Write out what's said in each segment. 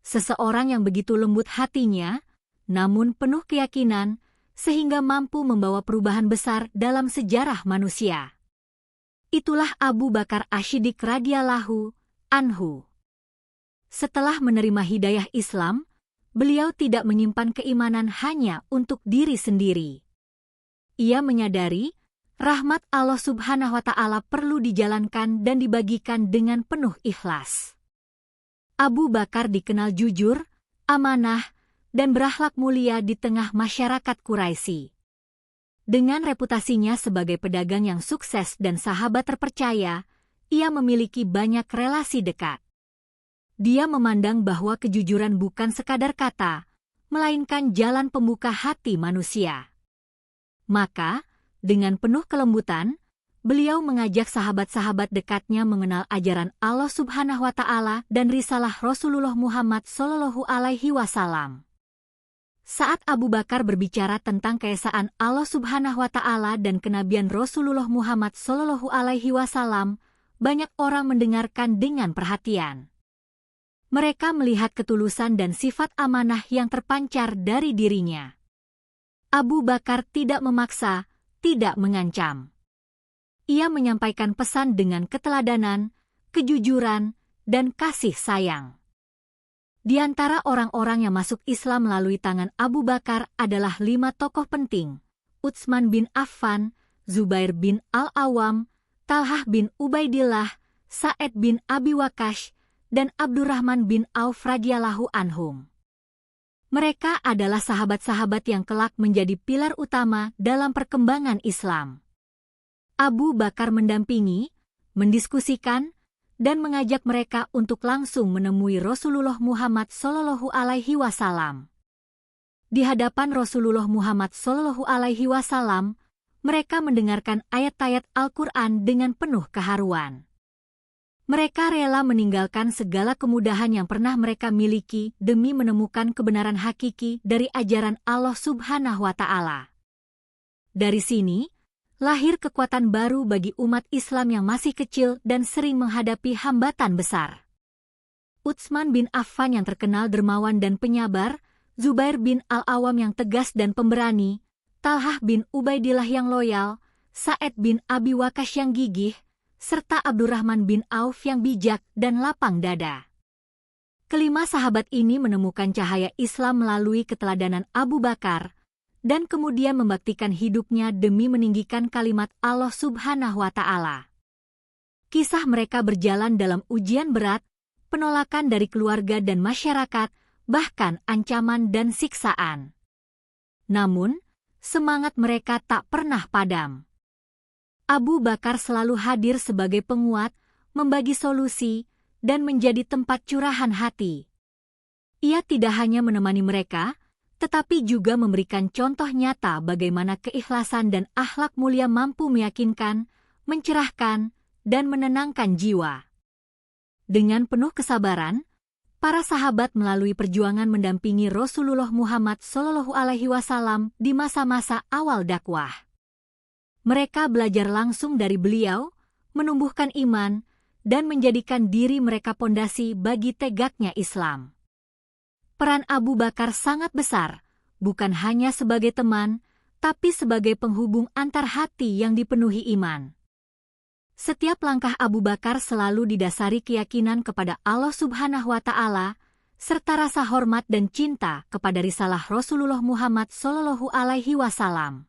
seseorang yang begitu lembut hatinya, namun penuh keyakinan, sehingga mampu membawa perubahan besar dalam sejarah manusia. Itulah Abu Bakar Ash-Shiddiq radhiyallahu anhu. Setelah menerima hidayah Islam, beliau tidak menyimpan keimanan hanya untuk diri sendiri. Ia menyadari rahmat Allah Subhanahu wa Ta'ala perlu dijalankan dan dibagikan dengan penuh ikhlas. Abu Bakar dikenal jujur, amanah, dan berakhlak mulia di tengah masyarakat Quraisy. Dengan reputasinya sebagai pedagang yang sukses dan sahabat terpercaya, ia memiliki banyak relasi dekat. Dia memandang bahwa kejujuran bukan sekadar kata, melainkan jalan pembuka hati manusia. Maka, dengan penuh kelembutan, beliau mengajak sahabat-sahabat dekatnya mengenal ajaran Allah Subhanahu wa Ta'ala dan risalah Rasulullah Muhammad Shallallahu Alaihi Wasallam. Saat Abu Bakar berbicara tentang keesaan Allah Subhanahu wa Ta'ala dan kenabian Rasulullah Muhammad Shallallahu Alaihi Wasallam, banyak orang mendengarkan dengan perhatian. Mereka melihat ketulusan dan sifat amanah yang terpancar dari dirinya. Abu Bakar tidak memaksa, tidak mengancam. Ia menyampaikan pesan dengan keteladanan, kejujuran, dan kasih sayang. Di antara orang-orang yang masuk Islam melalui tangan Abu Bakar adalah 5 tokoh penting: Utsman bin Affan, Zubair bin Al-Awwam, Talhah bin Ubaidillah, Sa'id bin Abi Waqqas, dan Abdurrahman bin Auf radhiyallahu anhum. Mereka adalah sahabat-sahabat yang kelak menjadi pilar utama dalam perkembangan Islam. Abu Bakar mendampingi, mendiskusikan, dan mengajak mereka untuk langsung menemui Rasulullah Muhammad Shallallahu Alaihi Wasallam. Di hadapan Rasulullah Muhammad Shallallahu Alaihi Wasallam, mereka mendengarkan ayat-ayat Al-Quran dengan penuh keharuan. Mereka rela meninggalkan segala kemudahan yang pernah mereka miliki demi menemukan kebenaran hakiki dari ajaran Allah Subhanahu wa Ta'ala. Dari sini, lahir kekuatan baru bagi umat Islam yang masih kecil dan sering menghadapi hambatan besar. Utsman bin Affan yang terkenal dermawan dan penyabar, Zubair bin Al-Awwam yang tegas dan pemberani, Talhah bin Ubaidillah yang loyal, Sa'id bin Abi Waqqas yang gigih, serta Abdurrahman bin Auf yang bijak dan lapang dada. Kelima sahabat ini menemukan cahaya Islam melalui keteladanan Abu Bakar, dan kemudian membaktikan hidupnya demi meninggikan kalimat Allah Subhanahu wa Ta'ala. Kisah mereka berjalan dalam ujian berat, penolakan dari keluarga dan masyarakat, bahkan ancaman dan siksaan. Namun, semangat mereka tak pernah padam. Abu Bakar selalu hadir sebagai penguat, membagi solusi, dan menjadi tempat curahan hati. Ia tidak hanya menemani mereka, tetapi juga memberikan contoh nyata bagaimana keikhlasan dan akhlak mulia mampu meyakinkan, mencerahkan, dan menenangkan jiwa. Dengan penuh kesabaran, para sahabat melalui perjuangan mendampingi Rasulullah Muhammad Shallallahu Alaihi Wasallam di masa-masa awal dakwah. Mereka belajar langsung dari beliau, menumbuhkan iman, dan menjadikan diri mereka pondasi bagi tegaknya Islam. Peran Abu Bakar sangat besar, bukan hanya sebagai teman, tapi sebagai penghubung antar hati yang dipenuhi iman. Setiap langkah Abu Bakar selalu didasari keyakinan kepada Allah Subhanahu wa Ta'ala, serta rasa hormat dan cinta kepada risalah Rasulullah Muhammad Shallallahu Alaihi Wasallam.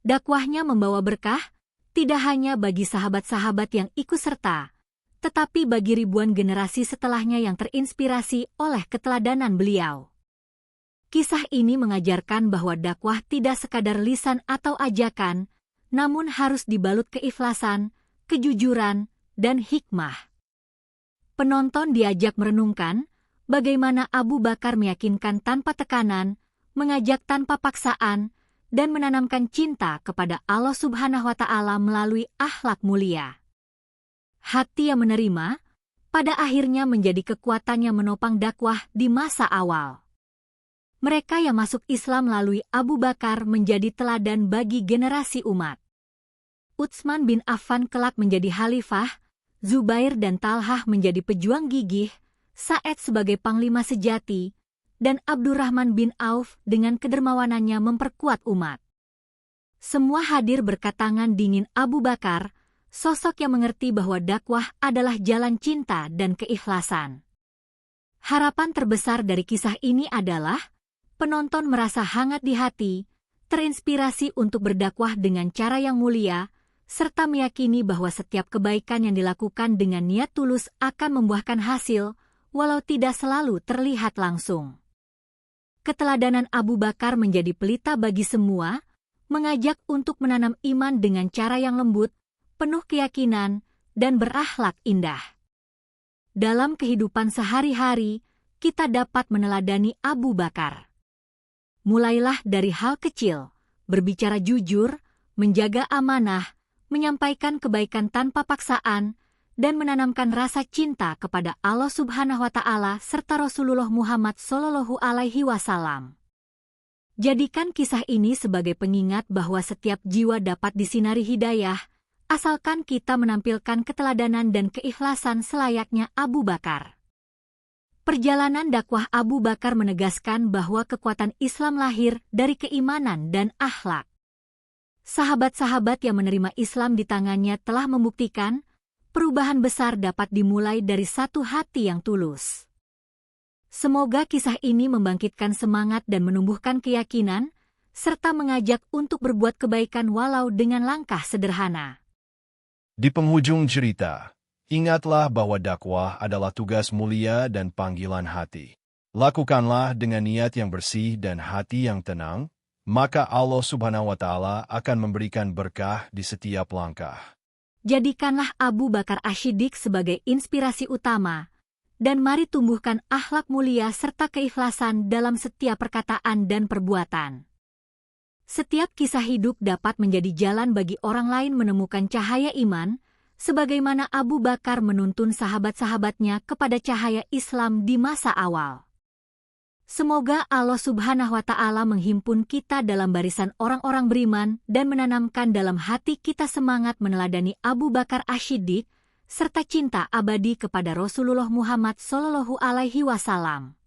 Dakwahnya membawa berkah, tidak hanya bagi sahabat-sahabat yang ikut serta, tetapi bagi ribuan generasi setelahnya yang terinspirasi oleh keteladanan beliau. Kisah ini mengajarkan bahwa dakwah tidak sekadar lisan atau ajakan, namun harus dibalut keikhlasan, kejujuran, dan hikmah. Penonton diajak merenungkan bagaimana Abu Bakar meyakinkan tanpa tekanan, mengajak tanpa paksaan, dan menanamkan cinta kepada Allah Subhanahu wa Ta'ala melalui akhlak mulia. Hati yang menerima, pada akhirnya menjadi kekuatan yang menopang dakwah di masa awal. Mereka yang masuk Islam melalui Abu Bakar menjadi teladan bagi generasi umat. Utsman bin Affan kelak menjadi khalifah, Zubair dan Talhah menjadi pejuang gigih, Sa'ed sebagai panglima sejati, dan Abdurrahman bin Auf dengan kedermawanannya memperkuat umat. Semua hadir berkat tangan dingin Abu Bakar, sosok yang mengerti bahwa dakwah adalah jalan cinta dan keikhlasan. Harapan terbesar dari kisah ini adalah penonton merasa hangat di hati, terinspirasi untuk berdakwah dengan cara yang mulia, serta meyakini bahwa setiap kebaikan yang dilakukan dengan niat tulus akan membuahkan hasil, walau tidak selalu terlihat langsung. Keteladanan Abu Bakar menjadi pelita bagi semua, mengajak untuk menanam iman dengan cara yang lembut, penuh keyakinan, dan berakhlak indah. Dalam kehidupan sehari-hari, kita dapat meneladani Abu Bakar. Mulailah dari hal kecil, berbicara jujur, menjaga amanah, menyampaikan kebaikan tanpa paksaan, dan menanamkan rasa cinta kepada Allah Subhanahu wa Ta'ala serta Rasulullah Muhammad Sallallahu Alaihi Wasallam. Jadikan kisah ini sebagai pengingat bahwa setiap jiwa dapat disinari hidayah, asalkan kita menampilkan keteladanan dan keikhlasan selayaknya Abu Bakar. Perjalanan dakwah Abu Bakar menegaskan bahwa kekuatan Islam lahir dari keimanan dan akhlak. Sahabat-sahabat yang menerima Islam di tangannya telah membuktikan perubahan besar dapat dimulai dari satu hati yang tulus. Semoga kisah ini membangkitkan semangat dan menumbuhkan keyakinan, serta mengajak untuk berbuat kebaikan walau dengan langkah sederhana. Di penghujung cerita, ingatlah bahwa dakwah adalah tugas mulia dan panggilan hati. Lakukanlah dengan niat yang bersih dan hati yang tenang, maka Allah Subhanahu wa Ta'ala akan memberikan berkah di setiap langkah. Jadikanlah Abu Bakar Ash-Shiddiq sebagai inspirasi utama, dan mari tumbuhkan akhlak mulia serta keikhlasan dalam setiap perkataan dan perbuatan. Setiap kisah hidup dapat menjadi jalan bagi orang lain menemukan cahaya iman, sebagaimana Abu Bakar menuntun sahabat-sahabatnya kepada cahaya Islam di masa awal. Semoga Allah Subhanahu wa Ta'ala menghimpun kita dalam barisan orang-orang beriman dan menanamkan dalam hati kita semangat meneladani Abu Bakar Ash-Shiddiq serta cinta abadi kepada Rasulullah Muhammad Sallallahu Alaihi Wasallam.